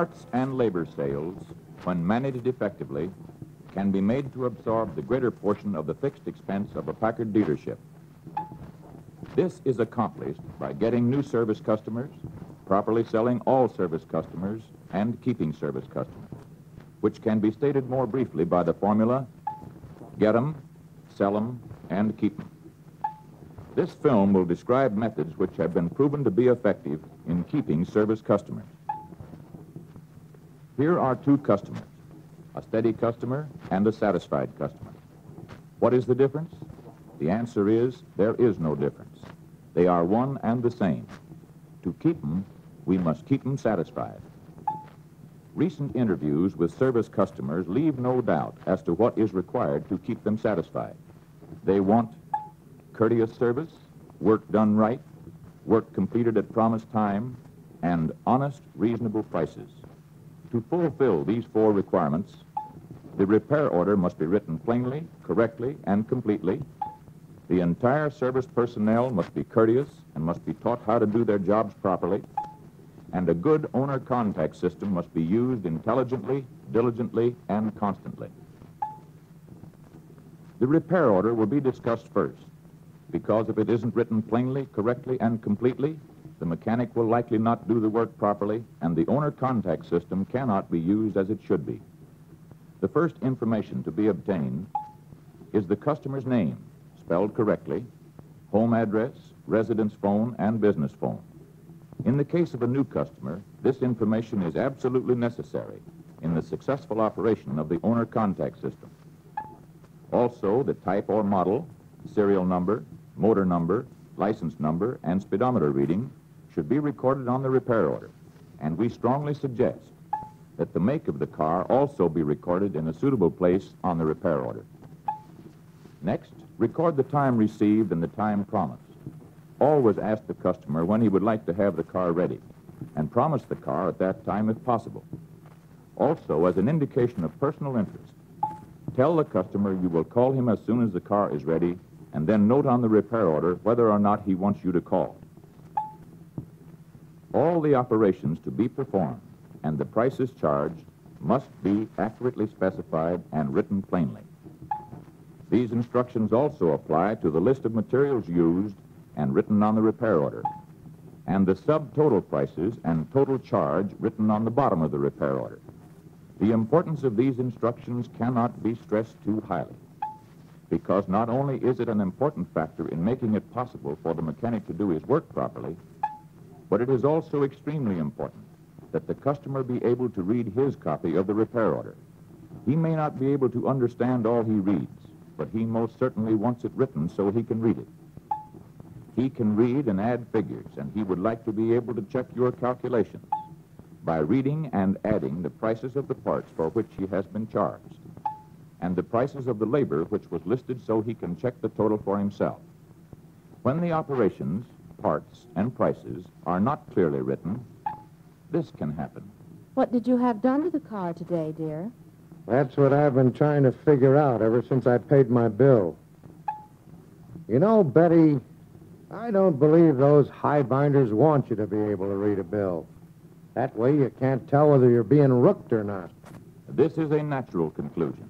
Parts and labor sales, when managed effectively, can be made to absorb the greater portion of the fixed expense of a Packard dealership. This is accomplished by getting new service customers, properly selling all service customers, and keeping service customers, which can be stated more briefly by the formula, get 'em, sell 'em, and keep 'em. This film will describe methods which have been proven to be effective in keeping service customers. Here are two customers, a steady customer and a satisfied customer. What is the difference? The answer is there is no difference. They are one and the same. To keep them, we must keep them satisfied. Recent interviews with service customers leave no doubt as to what is required to keep them satisfied. They want courteous service, work done right, work completed at promised time, and honest, reasonable prices. To fulfill these four requirements, the repair order must be written plainly, correctly, and completely. The entire service personnel must be courteous and must be taught how to do their jobs properly. And a good owner contact system must be used intelligently, diligently, and constantly. The repair order will be discussed first, because if it isn't written plainly, correctly, and completely, the mechanic will likely not do the work properly, and the owner contact system cannot be used as it should be. The first information to be obtained is the customer's name, spelled correctly, home address, residence phone, and business phone. In the case of a new customer, this information is absolutely necessary in the successful operation of the owner contact system. Also, the type or model, serial number, motor number, license number, and speedometer reading should be recorded on the repair order, and we strongly suggest that the make of the car also be recorded in a suitable place on the repair order. Next, record the time received and the time promised. Always ask the customer when he would like to have the car ready, and promise the car at that time if possible. Also, as an indication of personal interest, tell the customer you will call him as soon as the car is ready, and then note on the repair order whether or not he wants you to call. All the operations to be performed and the prices charged must be accurately specified and written plainly. These instructions also apply to the list of materials used and written on the repair order, and the subtotal prices and total charge written on the bottom of the repair order. The importance of these instructions cannot be stressed too highly, because not only is it an important factor in making it possible for the mechanic to do his work properly, but it is also extremely important that the customer be able to read his copy of the repair order. He may not be able to understand all he reads, but he most certainly wants it written so he can read it. He can read and add figures, and he would like to be able to check your calculations by reading and adding the prices of the parts for which he has been charged, and the prices of the labor which was listed so he can check the total for himself. When the operations, parts, and prices are not clearly written, this can happen. What did you have done to the car today, dear? That's what I've been trying to figure out ever since I paid my bill. You know, Betty, I don't believe those high binders want you to be able to read a bill. That way you can't tell whether you're being rooked or not. This is a natural conclusion.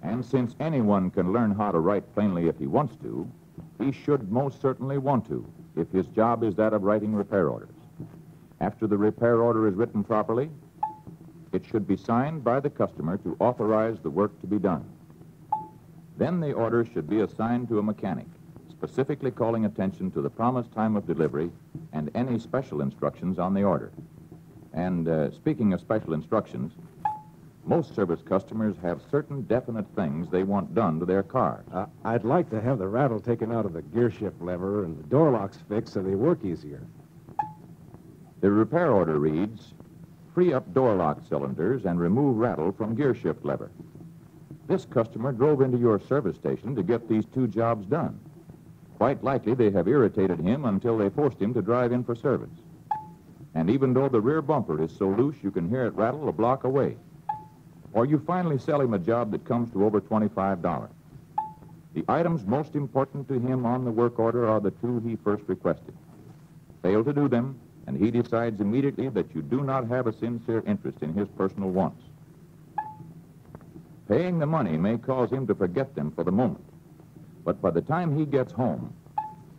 And since anyone can learn how to write plainly if he wants to, he should most certainly want to, if his job is that of writing repair orders. After the repair order is written properly, it should be signed by the customer to authorize the work to be done. Then the order should be assigned to a mechanic, specifically calling attention to the promised time of delivery and any special instructions on the order. And speaking of special instructions, most service customers have certain definite things they want done to their cars. I'd like to have the rattle taken out of the gear shift lever and the door locks fixed so they work easier. The repair order reads, free up door lock cylinders and remove rattle from gear shift lever. This customer drove into your service station to get these two jobs done. Quite likely they have irritated him until they forced him to drive in for service. And even though the rear bumper is so loose you can hear it rattle a block away. Or you finally sell him a job that comes to over $25. The items most important to him on the work order are the two he first requested. Fail to do them, and he decides immediately that you do not have a sincere interest in his personal wants. Paying the money may cause him to forget them for the moment, but by the time he gets home,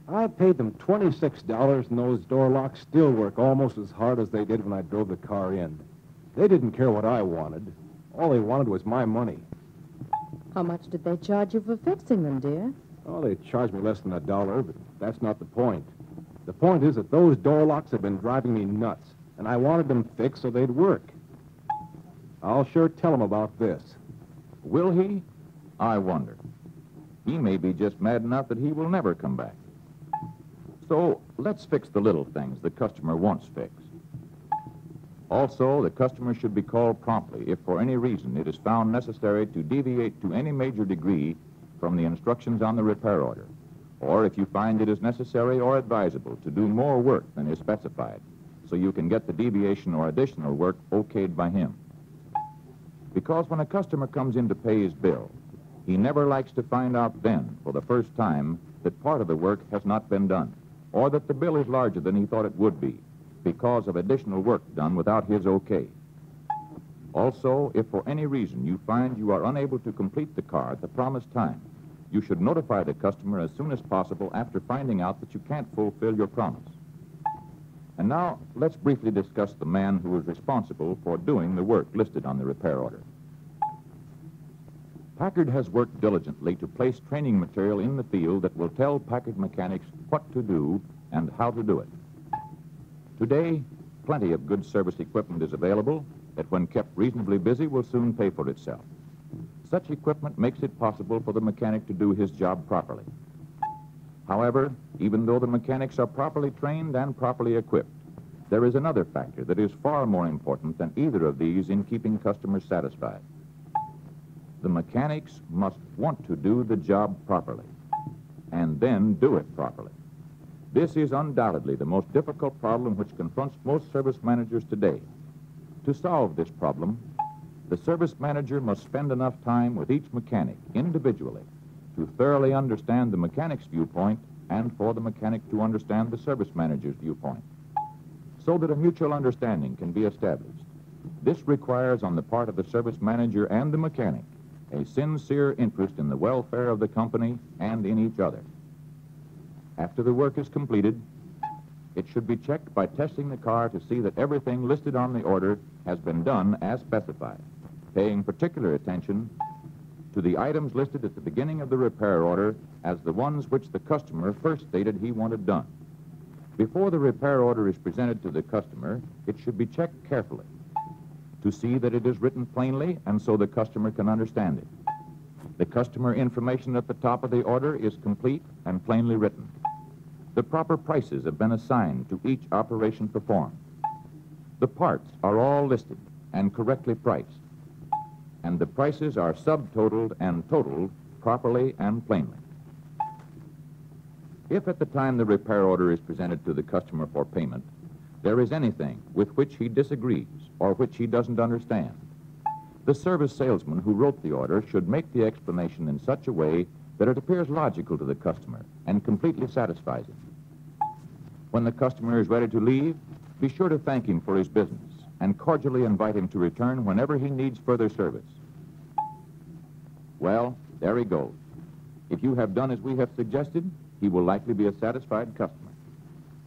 I paid them $26, and those door locks still work almost as hard as they did when I drove the car in. They didn't care what I wanted. All they wanted was my money. How much did they charge you for fixing them, dear? Oh, they charged me less than $1, but that's not the point. The point is that those door locks have been driving me nuts, and I wanted them fixed so they'd work. I'll sure tell them about this. will he? I wonder. He may be just mad enough that he will never come back. So let's fix the little things the customer wants fixed. Also, the customer should be called promptly if for any reason it is found necessary to deviate to any major degree from the instructions on the repair order, or if you find it is necessary or advisable to do more work than is specified, so you can get the deviation or additional work okayed by him. Because when a customer comes in to pay his bill, he never likes to find out then, for the first time, that part of the work has not been done, or that the bill is larger than he thought it would be, because of additional work done without his okay. Also, if for any reason you find you are unable to complete the car at the promised time, you should notify the customer as soon as possible after finding out that you can't fulfill your promise. And now, let's briefly discuss the man who is responsible for doing the work listed on the repair order. Packard has worked diligently to place training material in the field that will tell Packard mechanics what to do and how to do it. Today, plenty of good service equipment is available that, when kept reasonably busy, will soon pay for itself. Such equipment makes it possible for the mechanic to do his job properly. However, even though the mechanics are properly trained and properly equipped, there is another factor that is far more important than either of these in keeping customers satisfied. The mechanics must want to do the job properly, and then do it properly. This is undoubtedly the most difficult problem which confronts most service managers today. To solve this problem, the service manager must spend enough time with each mechanic individually to thoroughly understand the mechanic's viewpoint and for the mechanic to understand the service manager's viewpoint, so that a mutual understanding can be established. This requires on the part of the service manager and the mechanic a sincere interest in the welfare of the company and in each other. After the work is completed, it should be checked by testing the car to see that everything listed on the order has been done as specified, paying particular attention to the items listed at the beginning of the repair order as the ones which the customer first stated he wanted done. Before the repair order is presented to the customer, it should be checked carefully to see that it is written plainly and so the customer can understand it. The customer information at the top of the order is complete and plainly written. The proper prices have been assigned to each operation performed. The parts are all listed and correctly priced, and the prices are subtotaled and totaled properly and plainly. If at the time the repair order is presented to the customer for payment, there is anything with which he disagrees or which he doesn't understand, the service salesman who wrote the order should make the explanation in such a way that it appears logical to the customer and completely satisfies him. When the customer is ready to leave, be sure to thank him for his business and cordially invite him to return whenever he needs further service. Well, there he goes. If you have done as we have suggested, he will likely be a satisfied customer.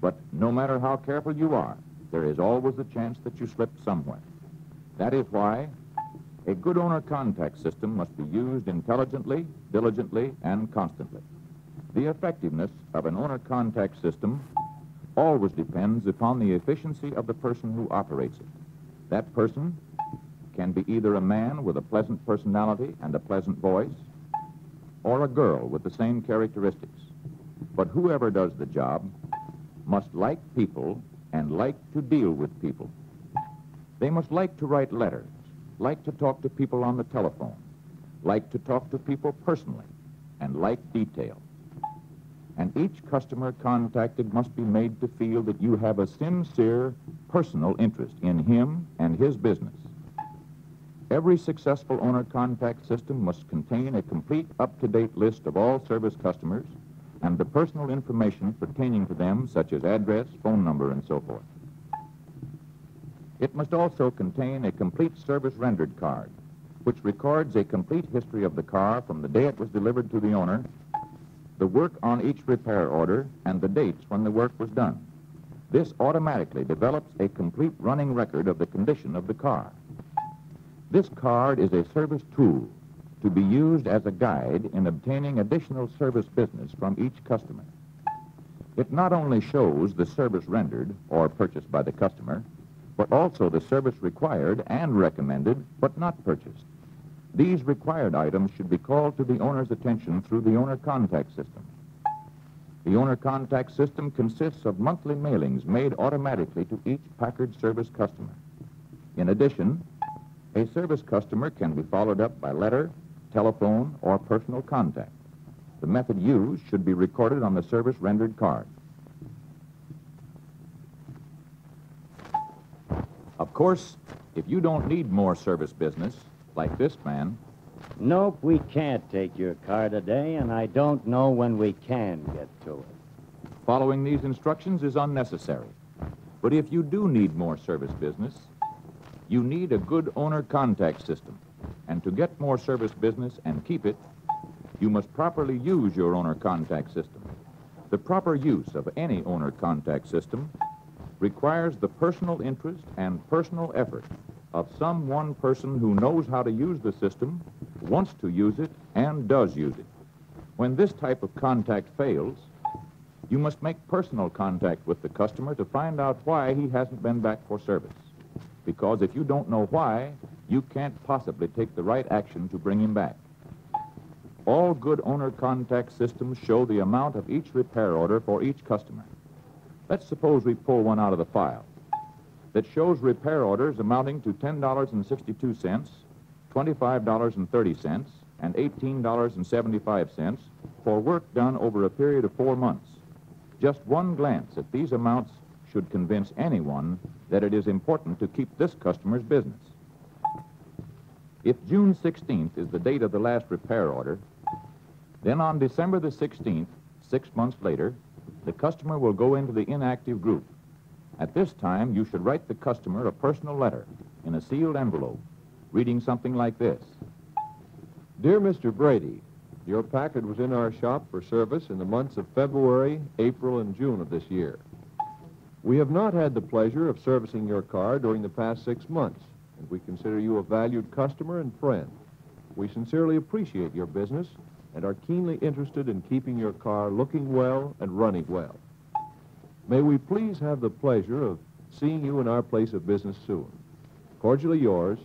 But no matter how careful you are, there is always the chance that you slip somewhere. That is why a good owner contact system must be used intelligently, diligently, and constantly. The effectiveness of an owner contact system always depends upon the efficiency of the person who operates it. That person can be either a man with a pleasant personality and a pleasant voice, or a girl with the same characteristics. But whoever does the job must like people and like to deal with people. They must like to write letters, like to talk to people on the telephone, like to talk to people personally, and like detail. And each customer contacted must be made to feel that you have a sincere personal interest in him and his business. Every successful owner contact system must contain a complete, up-to-date list of all service customers and the personal information pertaining to them, such as address, phone number, and so forth. It must also contain a complete service rendered card, which records a complete history of the car from the day it was delivered to the owner, the work on each repair order, and the dates when the work was done. This automatically develops a complete running record of the condition of the car. This card is a service tool to be used as a guide in obtaining additional service business from each customer. It not only shows the service rendered or purchased by the customer, but also the service required and recommended but not purchased. These required items should be called to the owner's attention through the owner contact system. The owner contact system consists of monthly mailings made automatically to each Packard service customer. In addition, a service customer can be followed up by letter, telephone, or personal contact. The method used should be recorded on the service rendered card. Of course, if you don't need more service business, like this man, Nope, we can't take your car today, and I don't know when we can get to it. following these instructions is unnecessary. But if you do need more service business, you need a good owner contact system. And to get more service business and keep it, you must properly use your owner contact system. The proper use of any owner contact system requires the personal interest and personal effort of some one person who knows how to use the system, wants to use it, and does use it. When this type of contact fails, you must make personal contact with the customer to find out why he hasn't been back for service. Because if you don't know why, you can't possibly take the right action to bring him back. All good owner contact systems show the amount of each repair order for each customer. Let's suppose we pull one out of the file that shows repair orders amounting to $10.62, $25.30, and $18.75 for work done over a period of 4 months. Just one glance at these amounts should convince anyone that it is important to keep this customer's business. If June 16th is the date of the last repair order, then on December the 16th, 6 months later, the customer will go into the inactive group. At this time, you should write the customer a personal letter in a sealed envelope, reading something like this. Dear Mr. Brady, your Packard was in our shop for service in the months of February, April, and June of this year. We have not had the pleasure of servicing your car during the past 6 months, and we consider you a valued customer and friend. We sincerely appreciate your business and are keenly interested in keeping your car looking well and running well. May we please have the pleasure of seeing you in our place of business soon. Cordially yours,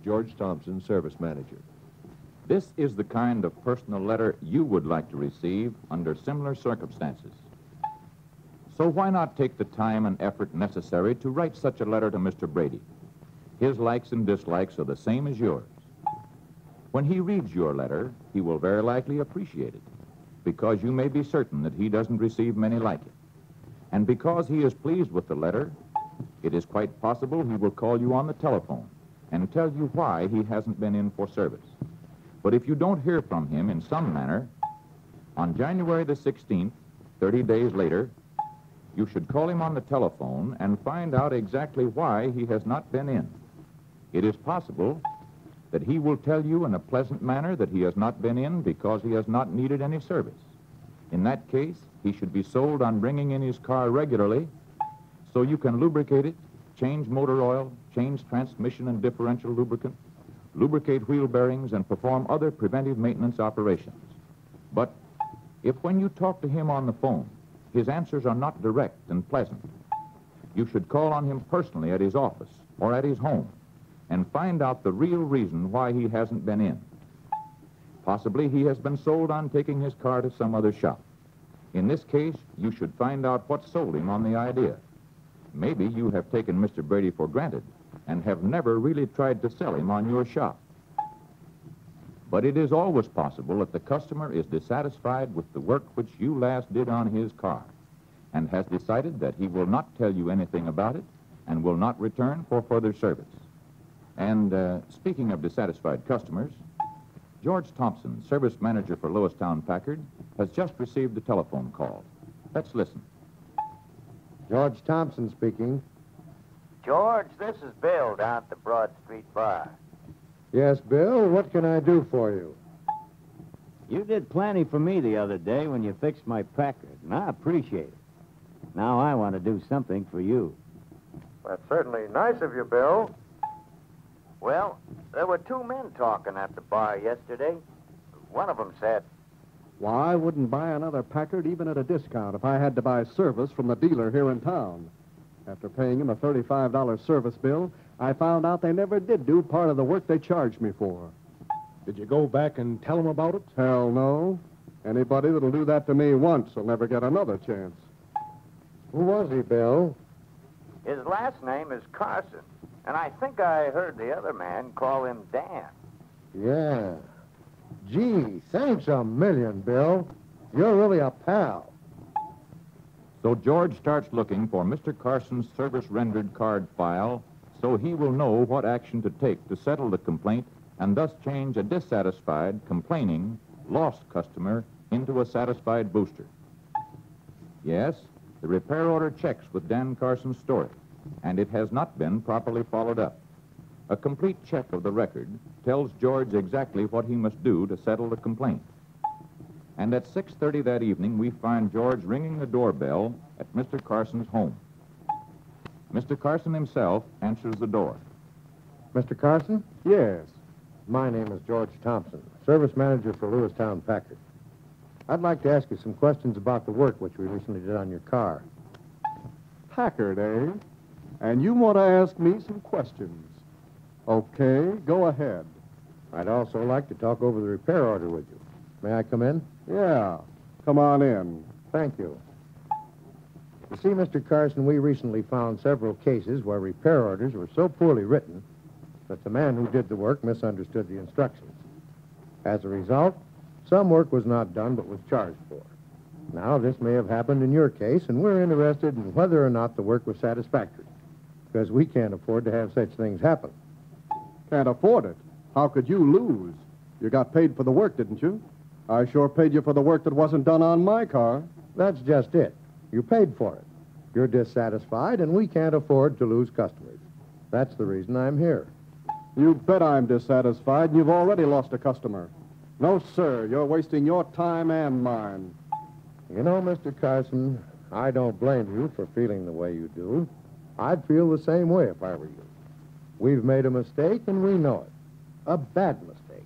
George Thompson, Service Manager. This is the kind of personal letter you would like to receive under similar circumstances. So why not take the time and effort necessary to write such a letter to Mr. Brady? His likes and dislikes are the same as yours. When he reads your letter, he will very likely appreciate it, because you may be certain that he doesn't receive many like it. And because he is pleased with the letter, it is quite possible he will call you on the telephone and tell you why he hasn't been in for service. But if you don't hear from him in some manner, on January the 16th, 30 days later, you should call him on the telephone and find out exactly why he has not been in. It is possible that he will tell you in a pleasant manner that he has not been in because he has not needed any service. In that case, he should be sold on bringing in his car regularly so you can lubricate it, change motor oil, change transmission and differential lubricant, lubricate wheel bearings, and perform other preventive maintenance operations. But if when you talk to him on the phone, his answers are not direct and pleasant, you should call on him personally at his office or at his home and find out the real reason why he hasn't been in. Possibly he has been sold on taking his car to some other shop. In this case, you should find out what sold him on the idea. Maybe you have taken Mr. Brady for granted and have never really tried to sell him on your shop. But it is always possible that the customer is dissatisfied with the work which you last did on his car and has decided that he will not tell you anything about it and will not return for further service. And speaking of dissatisfied customers, George Thompson, Service Manager for Lewistown Packard, has just received a telephone call. Let's listen. George Thompson speaking. George, this is Bill down at the Broad Street Bar. Yes, Bill, what can I do for you? You did plenty for me the other day when you fixed my Packard, and I appreciate it. Now I want to do something for you. That's certainly nice of you, Bill. Well, there were two men talking at the bar yesterday. One of them said, Why, I wouldn't buy another Packard even at a discount if I had to buy service from the dealer here in town. After paying him a $35 service bill, I found out they never did do part of the work they charged me for. Did you go back and tell him about it? Hell no. Anybody that'll do that to me once will never get another chance. Who was he, Bill? his last name is Carson, and I think I heard the other man call him Dan. Yeah. Gee, thanks a million, Bill. You're really a pal. So George starts looking for Mr. Carson's service-rendered card file so he will know what action to take to settle the complaint and thus change a dissatisfied, complaining, lost customer into a satisfied booster. Yes, the repair order checks with Dan Carson's story, and it has not been properly followed up. A complete check of the record tells George exactly what he must do to settle the complaint. And at 6:30 that evening, we find George ringing the doorbell at Mr. Carson's home. Mr. Carson himself answers the door. Mr. Carson? Yes. My name is George Thompson, service manager for Lewistown Packard. I'd like to ask you some questions about the work which we recently did on your car. Packard, eh? And you want to ask me some questions. Okay, go ahead. I'd also like to talk over the repair order with you. May I come in? Yeah, come on in. Thank you. You see, Mr. Carson, we recently found several cases where repair orders were so poorly written that the man who did the work misunderstood the instructions. As a result, some work was not done but was charged for. Now, this may have happened in your case, and we're interested in whether or not the work was satisfactory, because we can't afford to have such things happen. Can't afford it. How could you lose? You got paid for the work, didn't you? I sure paid you for the work that wasn't done on my car. That's just it. You paid for it. You're dissatisfied, and we can't afford to lose customers. That's the reason I'm here. You bet I'm dissatisfied, and you've already lost a customer. No, sir, you're wasting your time and mine. You know, Mr. Carson, I don't blame you for feeling the way you do. I'd feel the same way if I were you. We've made a mistake, and we know it. A bad mistake.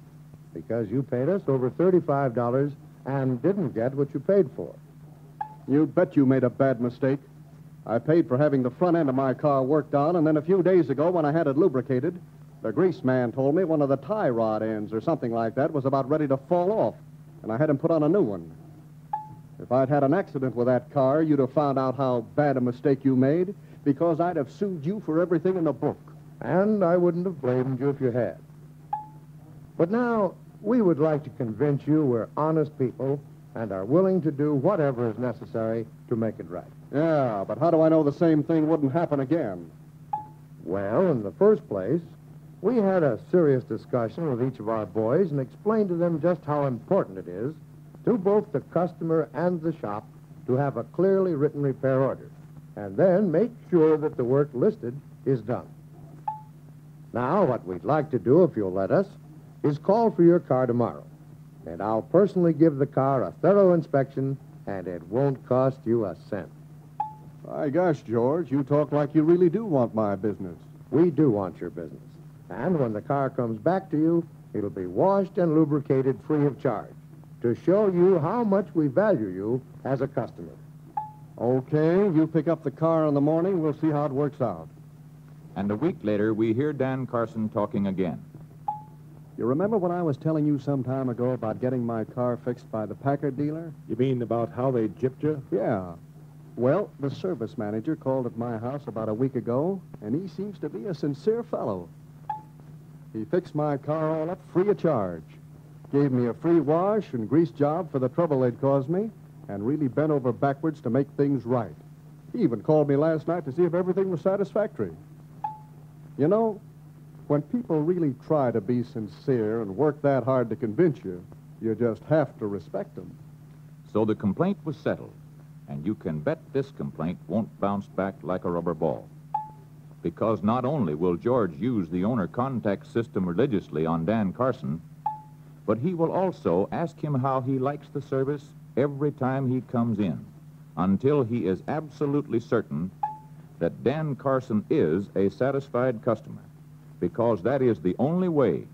Because you paid us over $35 and didn't get what you paid for. You bet you made a bad mistake. I paid for having the front end of my car worked on, and then a few days ago, when I had it lubricated, the grease man told me one of the tie rod ends or something like that was about ready to fall off, and I had him put on a new one. If I'd had an accident with that car, you'd have found out how bad a mistake you made, because I'd have sued you for everything in the book. And I wouldn't have blamed you if you had. But now, we would like to convince you we're honest people and are willing to do whatever is necessary to make it right. Yeah, but how do I know the same thing wouldn't happen again? Well, in the first place, we had a serious discussion with each of our boys and explained to them just how important it is to both the customer and the shop to have a clearly written repair order, and then make sure that the work listed is done. Now, what we'd like to do, if you'll let us, is call for your car tomorrow, and I'll personally give the car a thorough inspection, and it won't cost you a cent. My gosh, George, you talk like you really do want my business. We do want your business, and when the car comes back to you, it'll be washed and lubricated free of charge to show you how much we value you as a customer. Okay, you pick up the car in the morning. We'll see how it works out. And a week later, we hear Dan Carson talking again. You remember when I was telling you some time ago about getting my car fixed by the Packard dealer? You mean about how they gypped you? Yeah. Well, the service manager called at my house about a week ago, and he seems to be a sincere fellow. He fixed my car all up free of charge, gave me a free wash and grease job for the trouble they'd caused me, and really bent over backwards to make things right. He even called me last night to see if everything was satisfactory. You know, when people really try to be sincere and work that hard to convince you, you just have to respect them. So the complaint was settled, and you can bet this complaint won't bounce back like a rubber ball. because not only will George use the owner contact system religiously on Dan Carson, but he will also ask him how he likes the service every time he comes in, until he is absolutely certain that Dan Carson is a satisfied customer, because that is the only way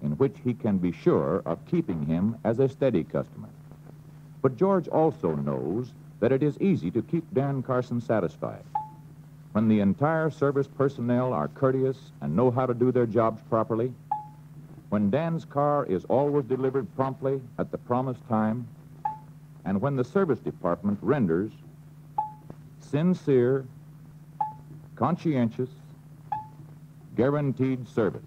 in which he can be sure of keeping him as a steady customer. But George also knows that it is easy to keep Dan Carson satisfied. When the entire service personnel are courteous and know how to do their jobs properly, when Dan's car is always delivered promptly at the promised time, and when the service department renders sincere, conscientious, guaranteed service.